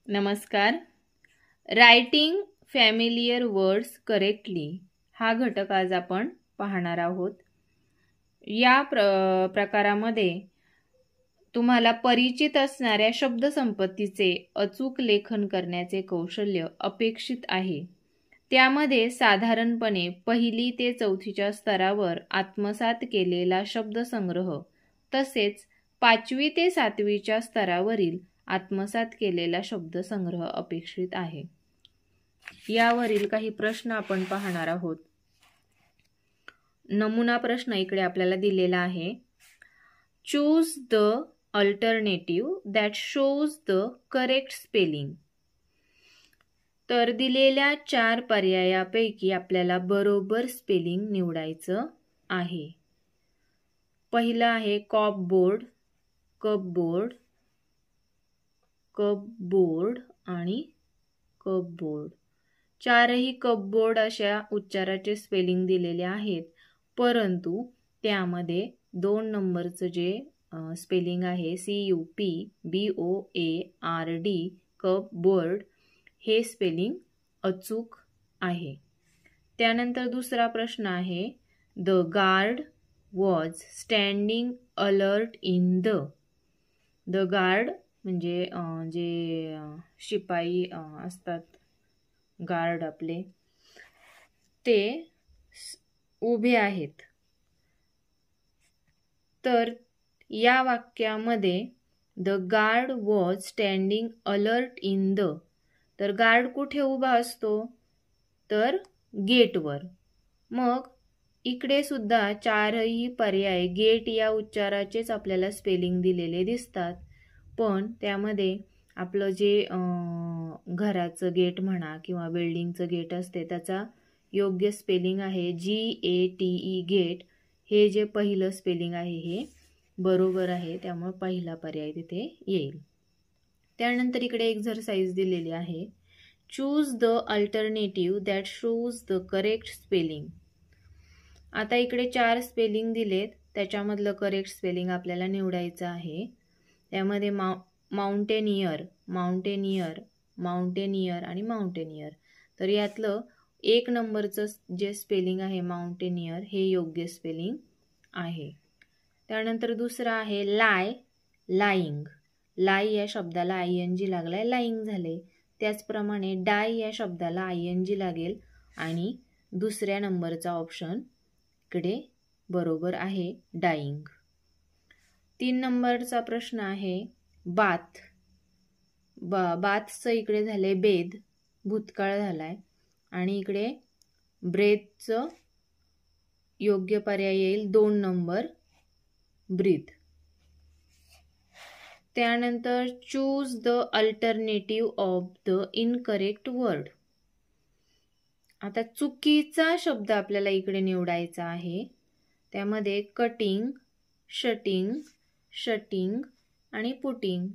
नमस्कार. Writing familiar words correctly हा घटक आज आपण पाहणार आहोत. या प्रकारामध्ये तुम्हाला परिचित असणाऱ्या शब्दसंपत्तीचे अचूक लेखन करण्याचे कौशल्य अपेक्षित आहे. त्यामध्ये साधारणपणे 1ली ते 4थीच्या स्तरावर आत्मसात केलेला शब्दसंग्रह तसेच 5वी ते 7वीच्या स्तरावरील आत्मसात केलेला शब्दसंग्रह अपेक्षित आहे. यावरील काही प्रश्न आपण पाहणार आहोत. नमुना प्रश्न इकडे आपल्याला दिलेला आहे. Choose the alternative that shows the correct spelling. तर दिलेल्या 4 पर्यायापैकी आपल्याला बरोबर स्पेलिंग निवडायचं आहे. पहिला आहे कॉपबोर्ड, कपबोर्ड, कपबोर्ड आणि कपबोर्ड. 4ही कपबोर्ड अशा उच्चाराचे स्पेलिंग दिलेले आहेत, परंतु त्यामध्ये 2 नंबरचं जे स्पेलिंग आहे CUPBOARD कपबोर्ड हे स्पेलिंग अचूक आहे. त्यानंतर दुसरा प्रश्न आहे the guard was standing alert in the. The guard म्हणजे जे शिपाई असतात, गार्ड आपले, ते उभे आहेत. तर या वाक्यामध्ये the guard was standing alert in the. तर गार्ड कुठे उभा असतो? तर गेटवर. मग इकडे सुद्धा 4ही पर्याय गेट या उच्चाराचेच आपल्याला स्पेलिंग दिलेले दिसतात, पण त्यामध्ये आपलं जे घराचं गेट म्हणा किंवा बिल्डिंगचं गेट असते त्याचा योग्य स्पेलिंग आहे GATE गेट. हे जे पहिलं स्पेलिंग आहे हे बरोबर आहे, त्यामुळे पहिला पर्याय तिथे येईल. त्यानंतर इकडे एक्झरसाइज दिलेली आहे. Choose the alternative that shows the correct spelling. आता इकडे 4 स्पेलिंग दिलेत, त्याच्यामधलं करेक्ट स्पेलिंग आपल्याला निवडायचं आहे. त्यामध्ये माउंटेनियर, माउंटेनियर, माउंटेनियर आणि माउंटेनियर. तर यातलं 1 नंबरचं जे स्पेलिंग आहे माउंटेनियर हे योग्य स्पेलिंग आहे. त्यानंतर दुसरा आहे लाय, लाईंग. लाय या शब्दाला ING लागलाय, लाईंग झाले. त्याचप्रमाणे डाय या शब्दाला ING लागेल आणि दुसऱ्या नंबरचा ऑप्शन इकडे बरोबर आहे, डाईंग. 3 नंबरचा प्रश्न आहे बाथ. बाथचं इकडे झाले बेद, भूतकाळ झालाय आणि इकडे ब्रेथचं योग्य पर्याय येईल 2 नंबर ब्रीथ. त्यानंतर choose the alternative of the incorrect word. आता चुकीचा शब्द आपल्याला इकडे निवडायचा आहे. त्यामध्ये कटिंग, शटिंग, शटिंग आणि पुटिंग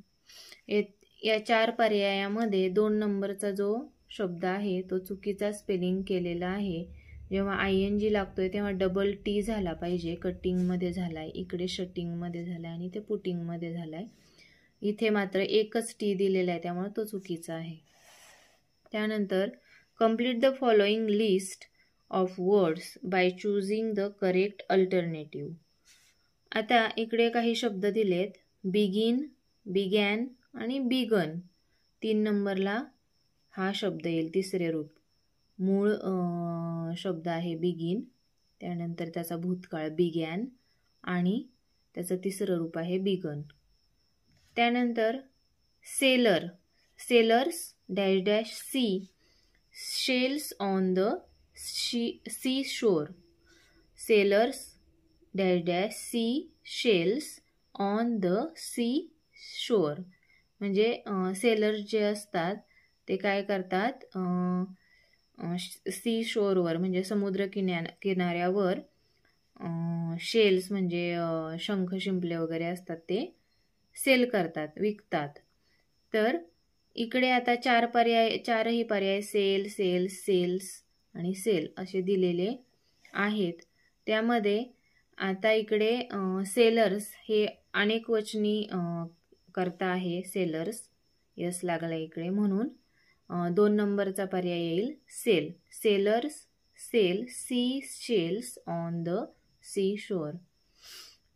या 4 पर्यायामध्ये 2 नंबरचा जो शब्द आहे तो चुकीचा स्पेलिंग केलेला आहे. जेव्हा ING लागतोय तेव्हा डबल T झाला पाहिजे. कटिंगमध्ये झालाय, इकडे शटिंगमध्ये झालाय आणि ते पुटिंगमध्ये झालाय. इथे मात्र एकच T दिलेला आहे, त्यामुळे तो चुकीचा आहे. त्यानंतर complete the following list of words by choosing the correct alternative. आता इकडे काही शब्द दिलेत, बिगिन, बिगॅन आणि बिगन. 3 नंबरला हा शब्द येईल, तिसरे रूप. मूळ शब्द आहे बिगिन, त्यानंतर त्याचा भूतकाळ बिगॅन आणि त्याचं तिसरं रूप आहे बिगन. त्यानंतर seller, sellers dash dash sea shells on the sea shore. Sellers dash dash sea shells on the sea shore. म्हणजे सेलर्स जे असतात ते काय करतात, सी शोरवर म्हणजे समुद्र किनाऱ्यावर शेल्स म्हणजे शंख शिंपले वगैरे असतात ते सेल करतात, विकतात. तर इकडे आता 4ही पर्याय सेल, सेल, सेल्स आणि सेल असे दिलेले आहेत. त्यामध्ये आता इकडे सेलर्स हे अनेक वचनी कर्ता आहे. सेलर्स यस लागला इकडे, म्हणून 2 नंबरचा पर्याय येईल sell. Sellers sell sea shells on the sea shore.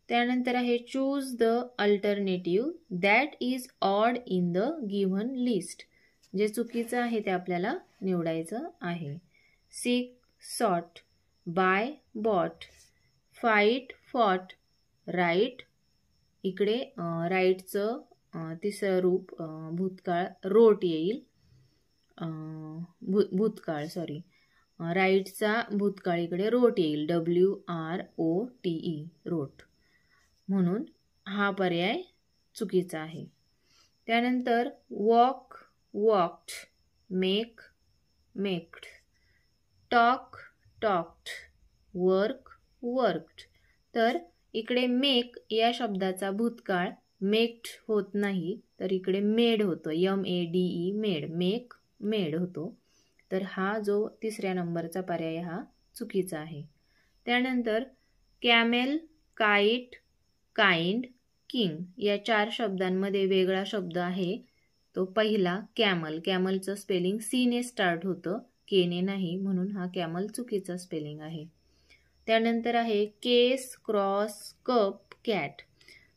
त्यानंतर आहे choose the alternative that is odd in the given list. जे चुकीचं आहे ते आपल्याला निवडायचं आहे. Seek sought, buy bought, fight fought, right. इकडे राईटचं तिसरं रूप भूतकाळ रोट येईल. भूतकाळ सॉरी, राईटचा भूतकाळ इकडे रोट येईल, WROTE रोट, म्हणून हा पर्याय चुकीचा आहे. त्यानंतर walk walked, make maked, talk talked, work worked. तर इकडे मेक या शब्दाचा भूतकाळ मेक्ड होत नाही, तर इकडे मेड होतो, MEDE मेड, मेक मेड होतो. तर हा जो तिसऱ्या नंबरचा पर्याय हा चुकीचा आहे. त्यानंतर कॅमेल, काईट, काइंड, किंग या 4 शब्दांमध्ये वेगळा शब्द आहे तो पहिला कॅमल. कॅमलचं स्पेलिंग सी ने स्टार्ट होतं, के ने नाही, म्हणून हा कॅमल चुकीचा स्पेलिंग आहे. त्यानंतर आहे केस, क्रॉस, कप, कॅट.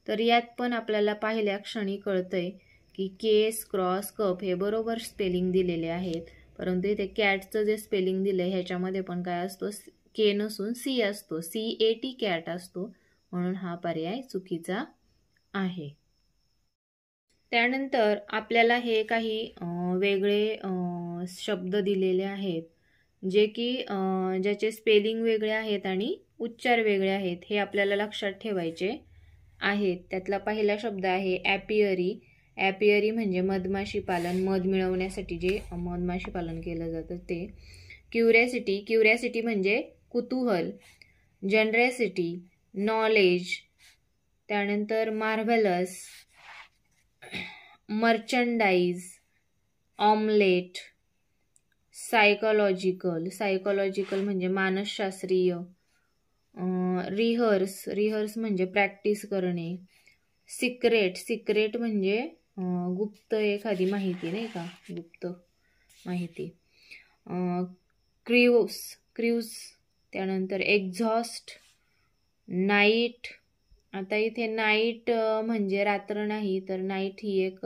तर यात पण आपल्याला पहिल्या क्षणी कळतंय की केस, क्रॉस, कप हे बरोबर स्पेलिंग दिलेले आहेत, परंतु इथे कॅटचं जे स्पेलिंग दिलंय ह्याच्यामध्ये पण काय असतो, के नसून सी असतो, CAT कॅट असतो, म्हणून हा पर्याय चुकीचा आहे. त्यानंतर आपल्याला हे काही वेगळे शब्द दिलेले आहेत जे की ज्याचे स्पेलिंग वेगळे आहेत आणि उच्चार वेगळे आहेत, हे आपल्याला लक्षात ठेवायचे आहेत. त्यातला पहिला शब्द आहे ॲपियरी. ॲपियरी म्हणजे मधमाशी पालन, मध मिळवण्यासाठी जे मधमाशी पालन केलं जातं ते. क्युरियासिटी, क्युरियासिटी म्हणजे कुतूहल. जनरेसिटी, नॉलेज. त्यानंतर मार्व्हेलस, मर्चंडाईज, ऑमलेट. सायकोलॉजिकल, सायकोलॉजिकल म्हणजे मानसशास्त्रीय. रिहर्स, रिहर्स म्हणजे प्रॅक्टिस करणे. सिक्रेट, सिक्रेट म्हणजे गुप्त एखादी माहिती, नाही का, गुप्त माहिती. Cruise, cruise. त्यानंतर एक्झॉस्ट, नाईट. आता इथे नाईट म्हणजे रात्र नाही, तर नाईट ही एक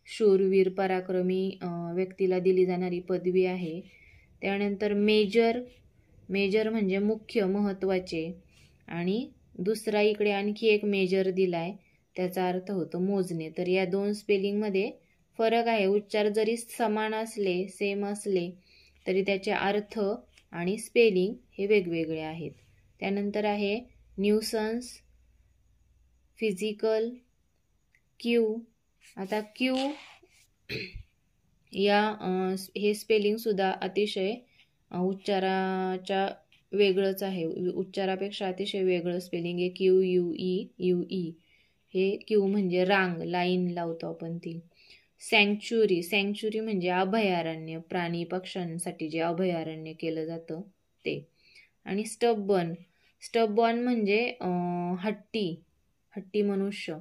शूरवीर पराक्रमी व्यक्तीला दिली जाणारी पदवी आहे. त्यानंतर मेजर, मेजर म्हणजे मुख्य, महत्त्वाचे. आणि दुसरा इकडे आणखी एक मेजर दिलाय, त्याचा अर्थ होतो मोजणे. तर या 2 स्पेलिंगमध्ये फरक आहे. उच्चार जरी समान असले, सेम असले, तरी त्याचे अर्थ आणि स्पेलिंग हे वेगवेगळे आहेत. त्यानंतर आहे न्यूसन्स, फिजिकल, क्यू. आता क्यू या हे स्पेलिंग सुद्धा अतिशय उच्चाराच्या वेगळंच आहे, उच्चारापेक्षा अतिशय वेगळं स्पेलिंग आहे. QUE. हे क्यू म्हणजे रांग, लाईन लावतो आपण ती. सँक्च्युरी, सँक्च्युरी म्हणजे अभयारण्य, प्राणी पक्ष्यांसाठी जे अभयारण्य केलं जातं ते. आणि स्टबबर्न, स्टबबॉर्न म्हणजे हट्टी, हट्टी मनुष्य.